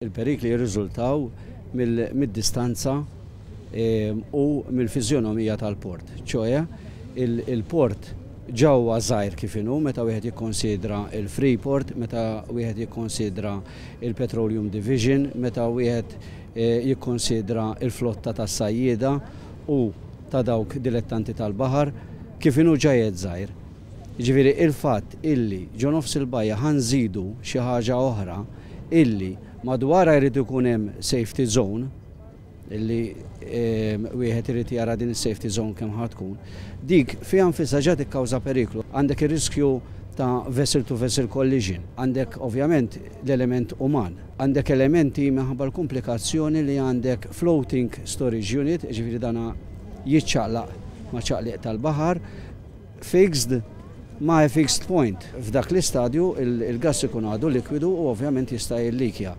Il-perikli jirriżultaw mid-distanza u mill-fiżjonomija tal-port. ċoħe, il-port ġewwa żgħir kif inhu meta wieħed jikkonsidra il-Freeport, meta wieħed jikkonsidra il-Petroleum Division, meta wieħed jikkonsidra il-flotta tas-sajjieda u ta' dawk dilettanti tal-baħar kif inhu ġejjed żgħir. Jiġifieri il-fatt illi ġo nofs il-bajja ħanżidu xi ħaġa oħra illi madwarha jrid ikun hemm safety zone illi wieħed irid jara din is-safety zone kemm ħad tkun. Dik fiha nfisha ġa tikkawża periklu. Għandek ir-riskju ta' vessel to vessel collision. Għandek ovvjament l-element uman. Għandek elementi minħabba l-komplikazzjoni li għandek floating storage unit, ġifieri dana jiċċaqlaq ma' ċaqliq tal-baħar, fixed ma' fixed point. F'dak l-istadju il-gass ikun għadu likwidu u ovvjament jista' jillikja.